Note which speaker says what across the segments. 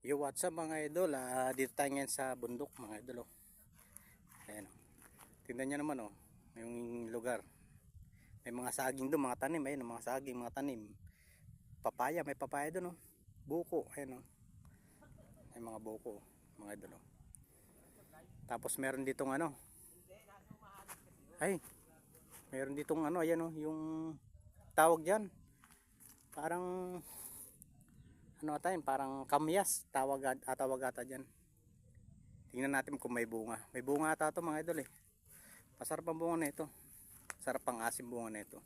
Speaker 1: Yo, what's up mga idol? Dito tayo ngayon sa bundok mga idol. Ayan, tingnan nyo naman yung lugar. May mga saging doon, mga tanim. Ayan, mga saging, mga tanim. Papaya, may papaya doon. Buko, ayan. May mga buko mga idol. Tapos meron ditong meron ditong ayan yung tawag dyan. Parang parang kamyas tawag ata dyan. Tingnan natin kung may bunga. May bunga ata ito mga idol. Masarap ang bunga na ito. Sarap ang asim bunga na ito.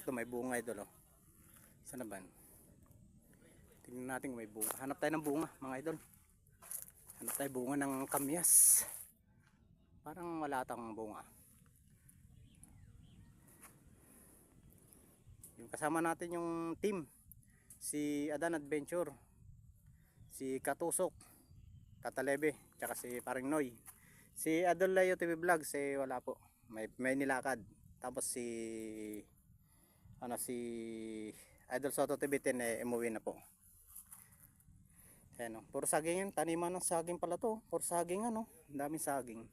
Speaker 1: Ito may bunga idol. Saan na ba? Tingnan natin kung may bunga. Hanap tayo ng bunga mga idol. Hanap tayo bunga ng kamyas. Parang wala tang bunga. Yung kasama natin yung team. Si Adan Adventure, si Katusok, Tatalebe, tsaka si Paring Noy. Si Adol Layo TV Vlogs wala po. May nilakad. Tapos si Idol Soto TV 10 umuwi na po. Ayan puro saging yan, taniman ng saging pala to. Puro saging daming saging.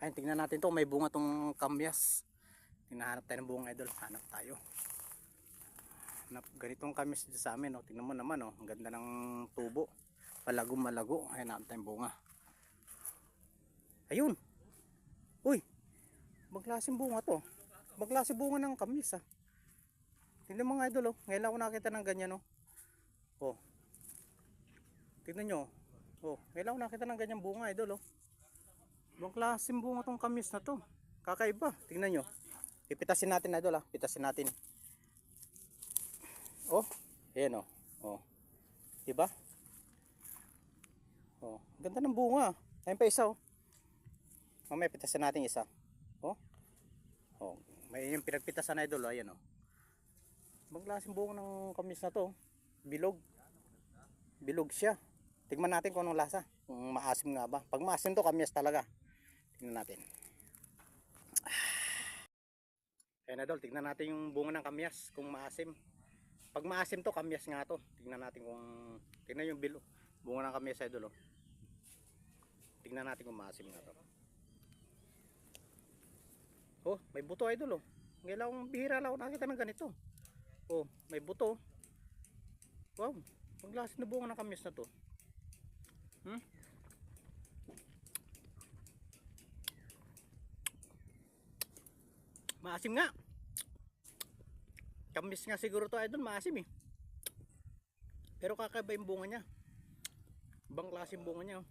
Speaker 1: Ayun, tingnan natin to, may bunga tong kamyas. Hinahanap tayo ng bunga idol, hanap tayo. Ganitong kamis dito sa amin tingnan mo naman ang ganda ng tubo, malago. Ayun, hanap tayong bunga. Ayun, uy, maglasing bunga to, maglasing bunga ng kamis tingnan mga idol ngayon ako nakita ng ganyan tingnan nyo ngayon ako nakita ng ganyan bunga idol maglasing bunga tong kamis na to, kakaiba. Tingnan nyo, pipitasin natin idol pitasin natin. Ayan diba? Ganda ng bunga. Ayun pa isa mamaya pitasin natin isa. May yung pinagpitasan na idol ayan maglasing bunga ng kamis na to. Bilog siya. Tingnan natin kung anong lasa, kung maasim nga ba. Pag maasim to, kamis talaga. Tingnan natin. Ayan idol, tingnan natin yung bunga ng kamyas kung maasim. Pag maasim to, kamyas nga to. Tingnan natin tingnan yung bunga ng kamyas idol Tingnan natin kung maasim nga to. May buto idol Ngayon bihira lang ako nakita ng ganito. May buto. Wow, paglasin na bunga ng kamyas na to. Maasim nga. Kamis nga siguro to idol, maasim pero kakaiba yung bunga niya. Ibang klase yung bunga niya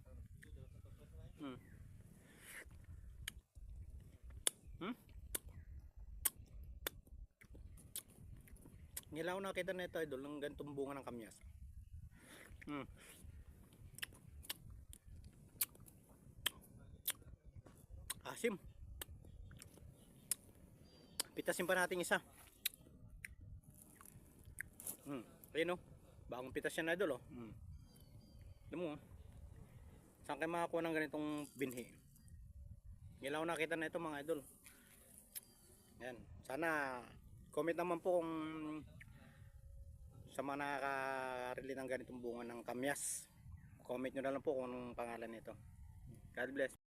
Speaker 1: Ngayon ako nakita na ito idol, ng ganitong bunga ng kamyas. Asim. Pitasin pa natin isa. Ayun bagong pitas yan idol alam mo saan kayo makakuha ng ganitong binhi? Ngayon ako nakita na ito mga idol. Ayan, sana comment naman po kung sa mga nakaka-relate ng ganitong bunga ng kamyas. Comment nyo na lang po kung anong pangalan nito. God bless.